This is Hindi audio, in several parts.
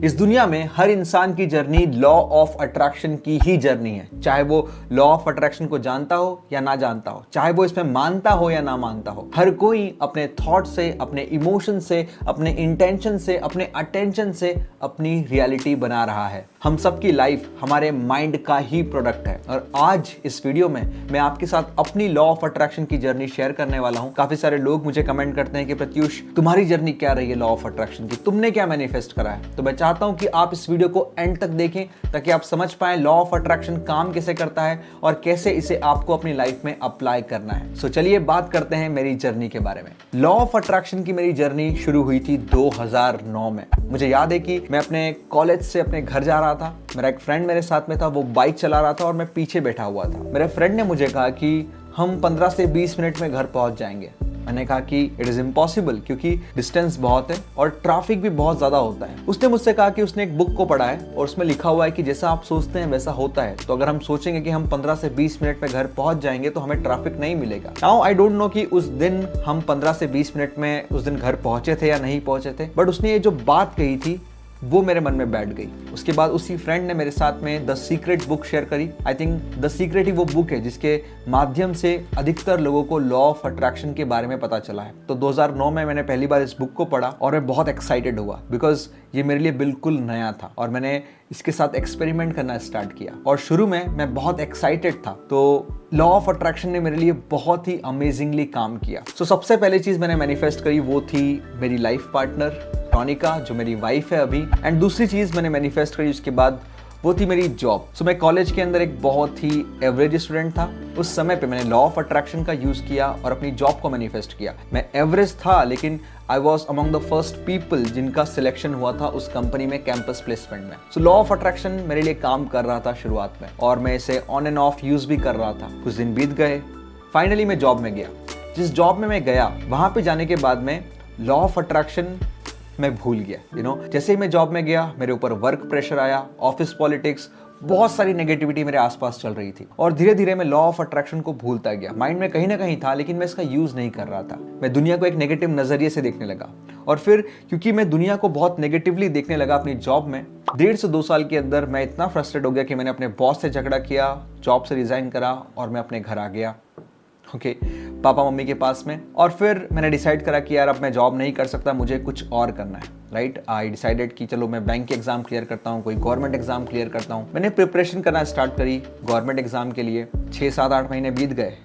इस दुनिया में हर इंसान की जर्नी लॉ ऑफ अट्रैक्शन की ही जर्नी है, चाहे वो लॉ ऑफ अट्रैक्शन को जानता हो या ना जानता हो, चाहे वो इसमें मानता हो या ना मानता हो। हर कोई अपने थॉट से, अपने इमोशन से, अपने इंटेंशन से, अपने अटेंशन से अपनी रियलिटी बना रहा है। हम सबकी लाइफ हमारे माइंड का ही प्रोडक्ट है। और आज इस वीडियो में मैं आपके साथ अपनी लॉ ऑफ अट्रैक्शन की जर्नी शेयर करने वाला हूं। काफी सारे लोग मुझे कमेंट करते हैं कि प्रत्युष, तुम्हारी जर्नी क्या रही है लॉ ऑफ अट्रैक्शन की, तुमने क्या मैनिफेस्ट करा है। तो मैं चाहता हूं कि आप इस वीडियो को एंड तक देखें ताकि आप समझ पाएं लॉ ऑफ अट्रैक्शन काम कैसे करता है और कैसे इसे आपको अपनी लाइफ में अप्लाई करना है। सो चलिए बात करते हैं मेरी जर्नी के बारे में। लॉ ऑफ अट्रैक्शन की मेरी जर्नी शुरू हुई थी 2009 में। मुझे याद है कि मैं अपने कॉलेज से अपने घर जा रहा था। मेरा एक फ्रेंड मेरे साथ में था, वो बाइक चला रहा था और मैं पीछे बैठा हुआ था। मेरे फ्रेंड ने मुझे कहा कि हम 15 से 20 मिनट में घर पहुंच जाएंगे। मैंने कहा कि इट इज इम्पॉसिबल, क्योंकि डिस्टेंस बहुत है और ट्रैफिक भी बहुत ज्यादा होता है। उसने मुझसे कहा कि उसने एक बुक को पढ़ा है और उसमें लिखा हुआ है कि जैसा आप सोचते हैं वैसा होता है। तो अगर हम सोचेंगे कि हम 15 से 20 मिनट में घर पहुंच जाएंगे तो हमें ट्रैफिक नहीं मिलेगा। नाउ आई डोंट नो कि उस दिन हम 15 से 20 मिनट में उस दिन घर पहुंचे थे या नहीं पहुंचे थे, बट उसने ये जो बात कही थी वो मेरे मन में बैठ गई। उसके बाद उसी फ्रेंड ने मेरे साथ में द सीक्रेट बुक शेयर करी। आई थिंक द सीक्रेट ही वो बुक है जिसके माध्यम से अधिकतर लोगों को लॉ ऑफ अट्रैक्शन के बारे में पता चला है। तो 2009 में मैंने पहली बार इस बुक को पढ़ा और मैं बहुत एक्साइटेड हुआ, बिकॉज ये मेरे लिए बिल्कुल नया था और मैंने इसके साथ एक्सपेरिमेंट करना स्टार्ट किया। और शुरू में मैं बहुत एक्साइटेड था, तो लॉ ऑफ अट्रैक्शन ने मेरे लिए बहुत ही अमेजिंगली काम किया। सो सबसे पहली चीज मैंने मैनिफेस्ट करी वो थी मेरी लाइफ पार्टनर टॉनिका, जो मेरी वाइफ है अभी। एंड दूसरी चीज मैंने मैनिफेस्ट करी उसके बाद वो थी मेरी जॉब। सो मैं कॉलेज के अंदर एक बहुत ही एवरेज स्टूडेंट था। उस समय पे मैंने लॉ ऑफ अट्रैक्शन का यूज किया और अपनी जॉब को मैनिफेस्ट किया। मैं एवरेज था, लेकिन I was among the first people जिनका सिलेक्शन हुआ था उस कंपनी में कैंपस प्लेसमेंट में। सो लॉ ऑफ अट्रैक्शन मेरे लिए काम कर रहा था शुरुआत में और मैं इसे ऑन एंड ऑफ यूज भी कर रहा था। कुछ दिन बीत गए, फाइनली मैं जॉब में गया। जिस जॉब में मैं गया वहां पे जाने के बाद में लॉ ऑफ अट्रैक्शन मैं भूल गया। जैसे ही मैं जॉब में गया मेरे ऊपर वर्क प्रेशर आया, ऑफिस पॉलिटिक्स, बहुत सारी नेगेटिविटी मेरे आसपास चल रही थी और धीरे धीरे मैं लॉ ऑफ अट्रैक्शन को भूलता गया। माइंड में कहीं ना कहीं था, लेकिन मैं इसका यूज नहीं कर रहा था। मैं दुनिया को एक नेगेटिव नजरिए से देखने लगा और फिर क्योंकि मैं दुनिया को बहुत नेगेटिवली देखने लगा अपनी जॉब में, 1.5 से 2 साल के अंदर मैं इतना फ्रस्ट्रेट हो गया कि मैंने अपने बॉस से झगड़ा किया, जॉब से रिजाइन करा और मैं अपने घर आ गया। पापा मम्मी के पास में। और फिर मैंने डिसाइड करा कि यार अब मैं जॉब नहीं कर सकता, मुझे कुछ और करना है। राइट, आई डिसाइडेड कि चलो मैं बैंक के एग्जाम क्लियर करता हूँ, कोई गवर्नमेंट एग्जाम क्लियर करता हूँ। मैंने प्रिपरेशन करना स्टार्ट करी गवर्नमेंट एग्जाम के लिए। 6, 7, 8 महीने बीत गए,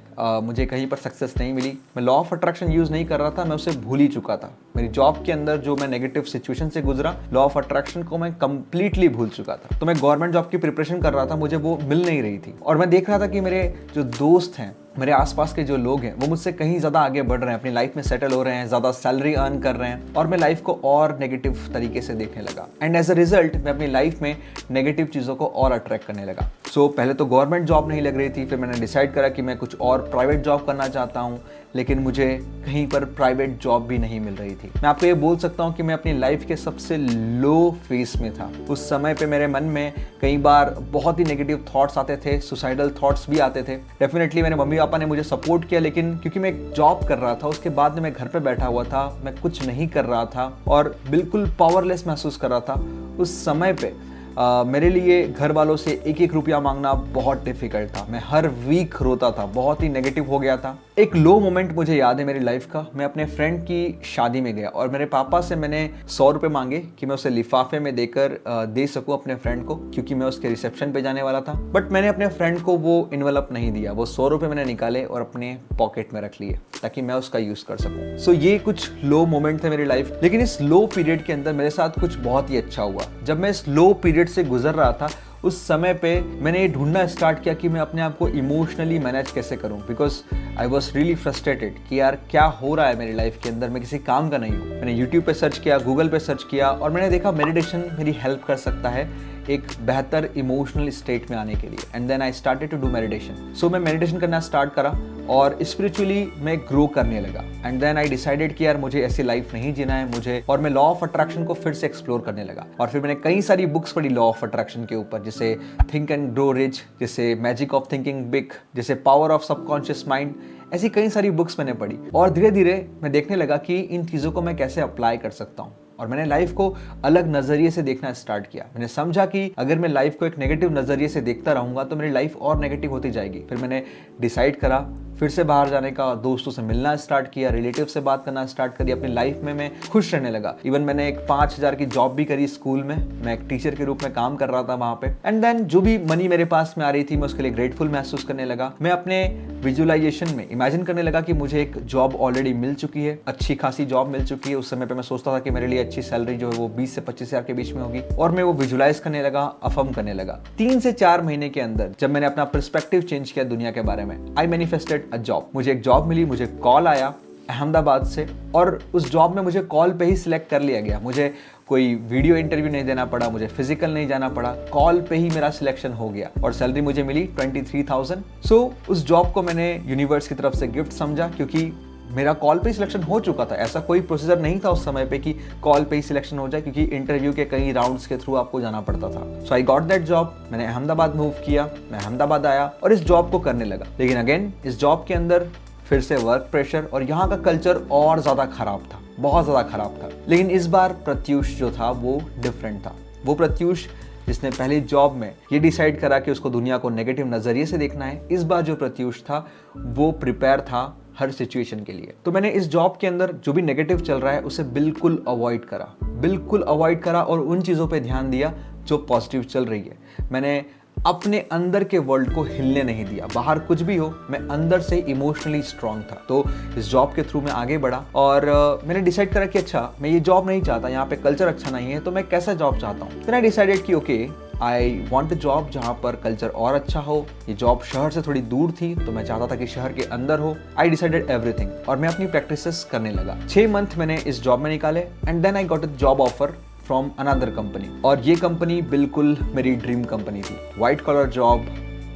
मुझे कहीं पर सक्सेस नहीं मिली। मैं लॉ ऑफ अट्रैक्शन यूज नहीं कर रहा था, मैं उसे भूल ही चुका था। मेरी जॉब के अंदर जो मैं नेगेटिव सिचुएशन से गुजरा, लॉ ऑफ अट्रैक्शन को मैं कंप्लीटली भूल चुका था। तो मैं गवर्नमेंट जॉब की प्रिपरेशन कर रहा था, मुझे वो मिल नहीं रही थी और मैं देख रहा था कि मेरे जो दोस्त हैं, मेरे आसपास के जो लोग हैं, वो मुझसे कहीं ज्यादा आगे बढ़ रहे हैं, अपनी लाइफ में सेटल हो रहे हैं, ज्यादा सैलरी अर्न कर रहे हैं और मैं लाइफ को और नेगेटिव तरीके से देखने लगा। एंड एज अ रिजल्ट मैं अपनी लाइफ में नेगेटिव चीजों को और अट्रैक्ट करने लगा। सो पहले तो गवर्नमेंट जॉब नहीं लग रही थी, फिर मैंने डिसाइड करा कि मैं कुछ और प्राइवेट जॉब करना चाहता हूँ, लेकिन मुझे कहीं पर प्राइवेट जॉब भी नहीं मिल रही थी। मैं आपको ये बोल सकता हूँ कि मैं अपनी लाइफ के सबसे लो फेस में था। उस समय पे मेरे मन में कई बार बहुत ही नेगेटिव थॉट्स आते थे, सुसाइडल थॉट्स भी आते थे। डेफिनेटली मेरे मम्मी पापा ने मुझे सपोर्ट किया, लेकिन क्योंकि मैं एक जॉब कर रहा था, उसके बाद में मैं घर पे बैठा हुआ था, मैं कुछ नहीं कर रहा था और बिल्कुल पावरलेस महसूस कर रहा था। उस समय पे मेरे लिए घर वालों से 1-1 रुपया मांगना बहुत डिफिकल्ट था। मैं हर वीक रोता था, बहुत ही नेगेटिव हो गया था। एक लो मोमेंट मुझे याद है मेरी लाइफ का। मैं अपने फ्रेंड की शादी में गया और मेरे पापा से मैंने 100 रुपये मांगे कि मैं उसे लिफाफे में देकर दे सकूं अपने फ्रेंड को, क्योंकि मैं उसके रिसेप्शन पे जाने वाला था। बट मैंने अपने फ्रेंड को वो इन्वेलप नहीं दिया। वो 100 रुपये मैंने निकाले और अपने पॉकेट में रख लिए ताकि मैं उसका यूज कर सकूं। सो ये कुछ लो मोमेंट थे मेरी लाइफ। लेकिन इस लो पीरियड के अंदर मेरे साथ कुछ बहुत ही अच्छा हुआ। जब मैं इस लो पीरियड से गुजर रहा था, उस समय पे मैंने ये ढूंढना स्टार्ट किया कि मैं अपने आप को इमोशनली मैनेज कैसे करूं, because I was really frustrated कि यार क्या हो रहा है मेरी लाइफ के अंदर, मैं किसी काम का नहीं हूं। मैंने यूट्यूब पे सर्च किया, गूगल पे सर्च किया और मैंने देखा मेडिटेशन मेरी हेल्प कर सकता है एक बेहतर इमोशनल स्टेट में आने के लिए। And then I started to do meditation. सो मैं मेडिटेशन करना स्टार्ट करा और स्पिरिचुअली मैं ग्रो करने लगा। एंड देन आई डिसाइडेड कि यार मुझे ऐसी लाइफ नहीं जीना है मुझे, और मैं लॉ ऑफ अट्रैक्शन को फिर से एक्सप्लोर करने लगा। और फिर मैंने कई सारी बुक्स पढ़ी लॉ ऑफ अट्रैक्शन के ऊपर, जैसे थिंक एंड ग्रो रिच, जैसे मैजिक ऑफ थिंकिंग बिग, जैसे पावर ऑफ सबकॉन्शियस माइंड। ऐसी कई सारी बुक्स मैंने पढ़ी और धीरे धीरे मैं देखने लगा कि इन चीज़ों को मैं कैसे अप्लाई कर सकता हूँ। और मैंने लाइफ को अलग नजरिए से देखना स्टार्ट किया। मैंने समझा कि अगर मैं लाइफ को एक नेगेटिव नजरिए से देखता रहूंगा तो मेरी लाइफ और नेगेटिव होती जाएगी। फिर मैंने डिसाइड करा फिर से बाहर जाने का, दोस्तों से मिलना स्टार्ट किया, रिलेटिव से बात करना स्टार्ट करी, अपनी लाइफ में मैं खुश रहने लगा। इवन मैंने एक 5,000 की जॉब भी करी स्कूल में, मैं एक टीचर के रूप में काम कर रहा था वहां पे। एंड देन जो भी मनी मेरे पास में आ रही थी मैं उसके लिए ग्रेटफुल महसूस करने लगा। मैं अपने विजुअलाइजेशन में इमेजिन करने लगा कि मुझे एक जॉब ऑलरेडी मिल चुकी है, अच्छी खासी जॉब मिल चुकी है। उस समय पे मैं सोचता था कि मेरे लिए अच्छी सैलरी जो है वो 20 से 25,000 के बीच में होगी, और मैं वो विजुअलाइज करने लगा, अफर्म करने लगा। 3 से 4 महीने के अंदर जब मैंने अपना पर्सपेक्टिव चेंज किया दुनिया के बारे में, आई मैनिफेस्टेड अ जॉब। मुझे एक जॉब मिली, मुझे कॉल आया अहमदाबाद से, और उस जॉब में मुझे कॉल पे ही सिलेक्ट कर लिया गया। मुझे कोई वीडियो इंटरव्यू नहीं देना पड़ा, मुझे फिजिकल नहीं जाना पड़ा, कॉल पे ही मेरा सिलेक्शन हो गया और सैलरी मुझे मिली 23,000। सो उस जॉब को मैंने यूनिवर्स की तरफ से गिफ्ट समझा, क्योंकि मेरा कॉल पे ही सिलेक्शन हो चुका था। ऐसा कोई प्रोसीजर नहीं था उस समय पे कि कॉल पे ही सिलेक्शन हो जाए, क्योंकि इंटरव्यू के कई राउंड्स के थ्रू आपको जाना पड़ता था। सो आई गॉट दैट जॉब। मैंने अहमदाबाद मूव किया, मैं अहमदाबाद आया और इस जॉब को करने लगा। लेकिन अगेन इस जॉब के अंदर फिर से वर्क प्रेशर, और यहाँ का कल्चर और ज्यादा खराब था, बहुत ज्यादा खराब था। लेकिन इस बार प्रत्युष जो था वो डिफरेंट था। वो प्रत्युष जिसने पहली जॉब में ये डिसाइड करा कि उसको दुनिया को नेगेटिव नजरिए से देखना है, इस बार जो प्रत्युष था वो प्रिपेयर था हर सिचुएशन के लिए। तो मैंने इस जॉब के अंदर जो भी नेगेटिव चल रहा है उसे बिल्कुल अवॉइड करा, बिल्कुल अवॉइड करा, और उन चीजों पे ध्यान दिया जो पॉजिटिव चल रही है। मैंने अपने अंदर के वर्ल्ड को हिलने नहीं दिया। बाहर कुछ भी हो, मैं अंदर से इमोशनली स्ट्रांग था। तो इस जॉब के थ्रू मैं आगे बढ़ा और मैंने डिसाइड करा कि अच्छा मैं ये जॉब नहीं चाहता, यहाँ पे कल्चर अच्छा नहीं है, तो मैं कैसा जॉब चाहता हूँ। फिर आई डिसाइडेड कि okay I want a job जहाँ पर कल्चर और अच्छा हो। ये जॉब शहर से थोड़ी दूर थी तो मैं चाहता था कि शहर के अंदर हो। आई डिसाइडेड एवरीथिंग और मैं अपनी प्रैक्टिसेस करने लगा। 6 मंथ मैंने इस जॉब में निकाले and then I got a job offer from another company, और ये कंपनी बिल्कुल मेरी ड्रीम कंपनी थी। वाइट कॉलर जॉब,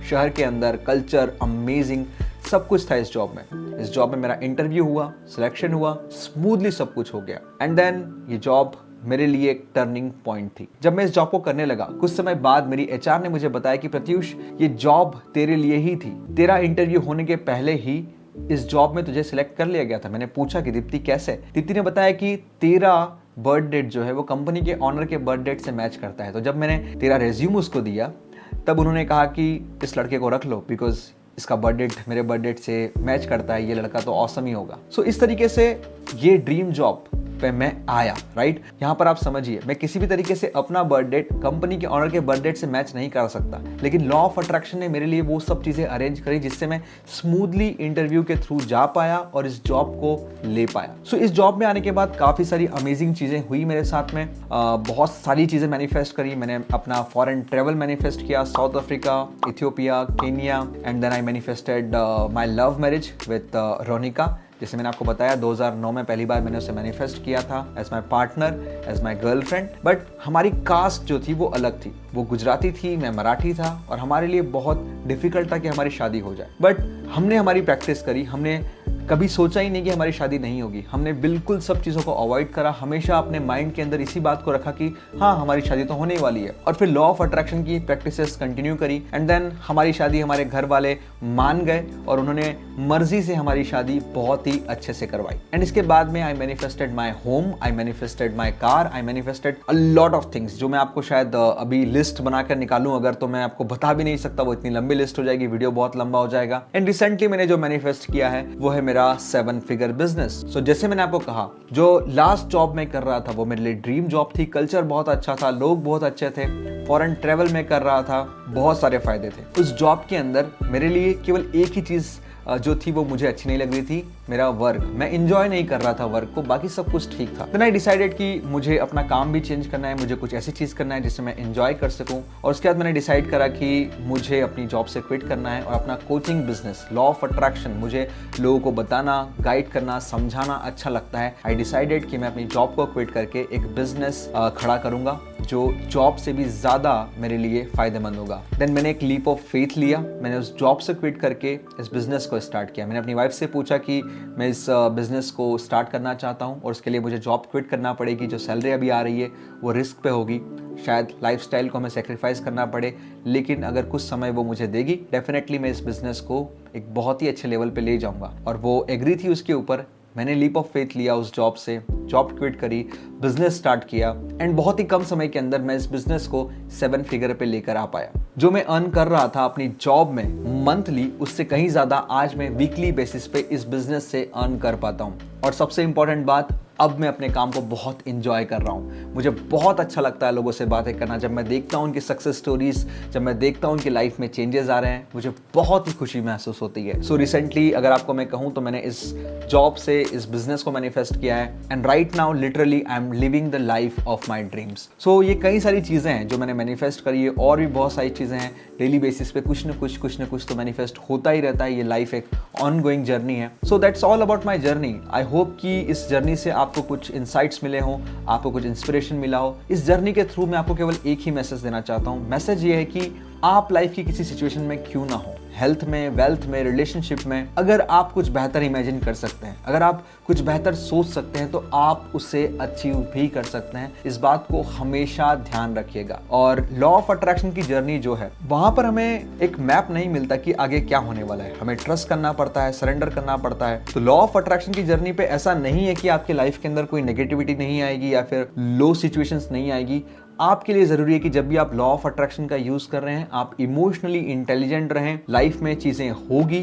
शहर के अंदर, कल्चर अमेजिंग, सब कुछ था इस जॉब में। इस जॉब में मेरा इंटरव्यू हुआ, सिलेक्शन हुआ, स्मूथली सब कुछ हो गया। एंड देन ये जॉब मेरे लिए एक टर्निंग पॉइंट थी। जब मैं इस जॉब को करने लगा, कुछ समय बाद मेरी एचआर ने मुझे बताया कि प्रत्युष ये जॉब तेरे लिए ही थी। तेरा इंटरव्यू होने के पहले ही इस जॉब में तुझे सिलेक्ट कर लिया गया था। मैंने पूछा कि दीप्ति कैसे? दीप्ति ने बताया कि तेरा बर्थ डेट जो है वो कंपनी के ऑनर के बर्थ डेट से मैच करता है। तो जब मैंने तेरा रेज्यूम उसको दिया तब उन्होंने कहा कि इस लड़के को रख लो, बिकॉज इसका बर्थ डेट मेरे बर्थ डेट से मैच करता है, ये लड़का तो ऑसम ही होगा। सो इस तरीके से ये ड्रीम जॉब पे मैं आया, राइट? यहाँ पर आप समझिए, मैं किसी भी तरीके से अपना बर्थ डेट कंपनी के ऑनर के बर्थ डेट से मैच नहीं कर सकता, लेकिन लॉ ऑफ अट्रैक्शन ने मेरे लिए वो सब चीजें अरेंज करी जिससे मैं स्मूथली इंटरव्यू के थ्रू जा पाया और इस जॉब को ले पाया। सो इस जॉब में आने के बाद काफी सारी अमेजिंग चीजें हुई मेरे साथ में। बहुत सारी चीजें मैनिफेस्ट करी। मैंने अपना फॉरेन ट्रेवल मैनिफेस्ट किया, South Africa, Ethiopia, Kenya, and then I manifested my love marriage with Ronika. जैसे मैंने आपको बताया 2009 में पहली बार मैंने उसे मैनिफेस्ट किया था as my partner, as my girlfriend. But हमारी कास्ट जो थी वो अलग थी, वो गुजराती थी, मैं मराठी था, और हमारे लिए बहुत डिफिकल्ट था कि हमारी शादी हो जाए। बट हमने हमारी प्रैक्टिस करी, हमने कभी सोचा ही नहीं कि हमारी शादी नहीं होगी। हमने बिल्कुल सब चीज़ों को अवॉइड करा, हमेशा अपने माइंड के अंदर इसी बात को रखा कि हाँ हमारी शादी तो होने ही वाली है। और फिर लॉ ऑफ अट्रैक्शन की प्रैक्टिसेस कंटिन्यू करी एंड देन हमारी शादी हमारे घर वाले मान गए और उन्होंने मर्जी से हमारी शादी बहुत ही अच्छे से करवाई। एंड इसके बाद में आई manifested my home, I manifested my car, I manifested a lot of things, जो मैं आपको शायद अभी लिस्ट बनाकर निकालूं अगर तो मैं आपको बता भी नहीं सकता, वो इतनी लंबी लिस्ट हो जाएगी, वीडियो बहुत लंबा हो जाएगा। एंड रिसेंटली मैंने जो मैनिफेस्ट किया है वो है मेरा 7 फिगर बिजनेस। सो जैसे मैंने आपको कहा, जो लास्ट जॉब में कर रहा था वो मेरे लिए ड्रीम जॉब थी। कल्चर बहुत अच्छा था, लोग बहुत अच्छे थे, फॉरेन ट्रेवल में कर रहा था, बहुत सारे फायदे थे। उस जॉब के अंदर मेरे लिए केवल एक ही चीज जो थी वो मुझे अच्छी नहीं लग रही थी, मेरा वर्क। मैं इंजॉय नहीं कर रहा था वर्क को, बाकी सब कुछ ठीक था। देन आई डिसाइडेड कि मुझे अपना काम भी चेंज करना है, मुझे कुछ ऐसी चीज करना है जिससे मैं इंजॉय कर सकूं। और उसके बाद मैंने डिसाइड करा कि मुझे अपनी जॉब से क्विट करना है और अपना coaching business, law of attraction, मुझे लोगों को बताना, गाइड करना, समझाना अच्छा लगता है। आई डिसाइडेड कि मैं अपनी जॉब को क्विट करके एक बिजनेस खड़ा करूंगा जो जॉब से भी ज्यादा मेरे लिए फायदेमंद होगा। देन मैंने एक लीप ऑफ फेथ लिया, मैंने उस जॉब से क्विट करके इस बिजनेस को स्टार्ट किया। मैंने अपनी वाइफ से पूछा कि मैं इस बिजनेस को स्टार्ट करना चाहता हूं और उसके लिए मुझे जॉब क्विट करना पड़ेगी, जो सैलरी अभी आ रही है वो रिस्क पे होगी, शायद लाइफस्टाइल को हमें सेक्रीफाइस करना पड़े, लेकिन अगर कुछ समय वो मुझे देगी डेफिनेटली मैं इस बिजनेस को एक बहुत ही अच्छे लेवल पे ले जाऊंगा। और वो एग्री थी उसके ऊपर मैंने लीप ऑफ फेथ लिया उस जॉब से, जॉब क्विट करी, बिजनेस स्टार्ट किया एंड बहुत ही कम समय के अंदर मैं इस बिजनेस को 7 फिगर पे लेकर आ पाया। जो मैं अर्न कर रहा था अपनी जॉब में मंथली, उससे कहीं ज़्यादा आज मैं वीकली बेसिस पे इस बिजनेस से अर्न कर पाता हूँ। और सबसे इंपॉर्टेंट बात, अब मैं अपने काम को बहुत इंजॉय कर रहा हूँ। मुझे बहुत अच्छा लगता है लोगों से बातें करना। जब मैं देखता हूँ उनकी सक्सेस स्टोरीज, जब मैं देखता हूँ उनकी लाइफ में चेंजेस आ रहे हैं, मुझे बहुत ही खुशी महसूस होती है। सो रिसेंटली अगर आपको मैं कहूँ तो मैंने इस जॉब से इस बिजनेस को मैनिफेस्ट किया है and right now literally I am living the life of my dreams. So ये कई सारी चीज़ें हैं जो मैंने मैनिफेस्ट करी है, और भी बहुत सारी चीज़ें हैं। डेली बेसिस पे कुछ न कुछ तो मैनिफेस्ट होता ही रहता है। ये लाइफ एक ऑन गोइंग जर्नी है। So that's all about my journey. I hope कि इस जर्नी से आपको कुछ इंसाइट्स मिले हों, आपको कुछ इंस्पिरेशन मिला हो। इस जर्नी के थ्रू मैं आपको केवल एक ही मैसेज देना चाहता हूँ। मैसेज ये है कि आप लाइफ की किसी सिचुएशन में क्यों ना हो, हेल्थ में, वेल्थ में, रिलेशनशिप में, अगर आप कुछ बेहतर इमेजिन कर सकते हैं, अगर आप कुछ बेहतर सोच सकते हैं, तो आप उसे अचीव भी कर सकते हैं। इस बात को हमेशा ध्यान रखिएगा। और लॉ ऑफ अट्रैक्शन की जर्नी जो है, वहां पर हमें एक मैप नहीं मिलता कि आगे क्या होने वाला है। हमें ट्रस्ट करना पड़ता है, सरेंडर करना पड़ता है। तो लॉ ऑफ अट्रैक्शन की जर्नी पे ऐसा नहीं है कि आपके लाइफ के अंदर कोई नेगेटिविटी नहीं आएगी या फिर लो सिचुएशंस नहीं आएगी। आपके लिए जरूरी है कि जब भी आप लॉ ऑफ अट्रैक्शन का यूज कर रहे हैं, आप इमोशनली इंटेलिजेंट रहें। लाइफ में चीजें होगी,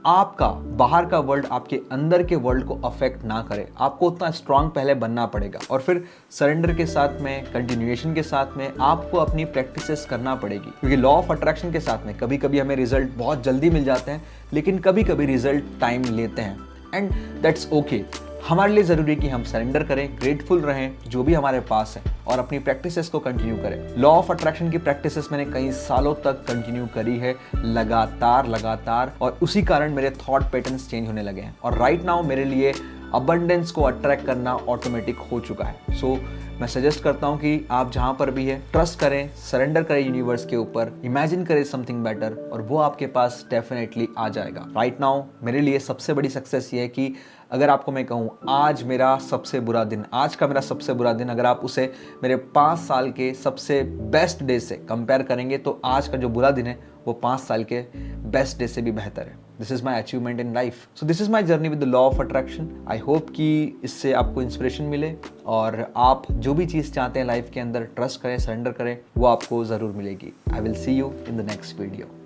आपका बाहर का वर्ल्ड आपके अंदर के वर्ल्ड को अफेक्ट ना करे। आपको उतना स्ट्रांग पहले बनना पड़ेगा और फिर सरेंडर के साथ में, कंटिन्यूएशन के साथ में आपको अपनी प्रैक्टिसेस करना पड़ेगी। क्योंकि लॉ ऑफ अट्रैक्शन के साथ में कभी कभी हमें रिजल्ट बहुत जल्दी मिल जाते हैं, लेकिन कभी कभी रिजल्ट टाइम लेते हैं एंड दैट्स ओके। हमारे लिए ज़रूरी है कि हम सरेंडर करें, ग्रेटफुल रहें जो भी हमारे पास है, और अपनी प्रैक्टिसेस को कंटिन्यू करें। लॉ ऑफ अट्रैक्शन की प्रैक्टिसेस मैंने कई सालों तक कंटिन्यू करी है, लगातार, और उसी कारण मेरे थॉट पैटर्न्स चेंज होने लगे हैं। और राइट नाउ मेरे लिए अबंडेंस को अट्रैक्ट करना ऑटोमेटिक हो चुका है। सो मैं सजेस्ट करता हूं कि आप जहां पर भी है, ट्रस्ट करें, सरेंडर करें यूनिवर्स के ऊपर, इमेजिन करें समथिंग बेटर, और वो आपके पास डेफिनेटली आ जाएगा। राइट नाउ मेरे लिए सबसे बड़ी सक्सेस ये है कि अगर आपको मैं कहूँ आज मेरा सबसे बुरा दिन, आज का मेरा सबसे बुरा दिन, अगर आप उसे मेरे 5 साल के सबसे बेस्ट डे से कंपेयर करेंगे, तो आज का जो बुरा दिन है वो 5 साल के बेस्ट डे से भी बेहतर है। This is my achievement in life. So this is my journey with the law of attraction. I hope कि इससे आपको इंस्पिरेशन मिले और आप जो भी चीज़ चाहते हैं लाइफ के अंदर, ट्रस्ट करें, सरेंडर करें, वो आपको ज़रूर मिलेगी। I will see you in the next video.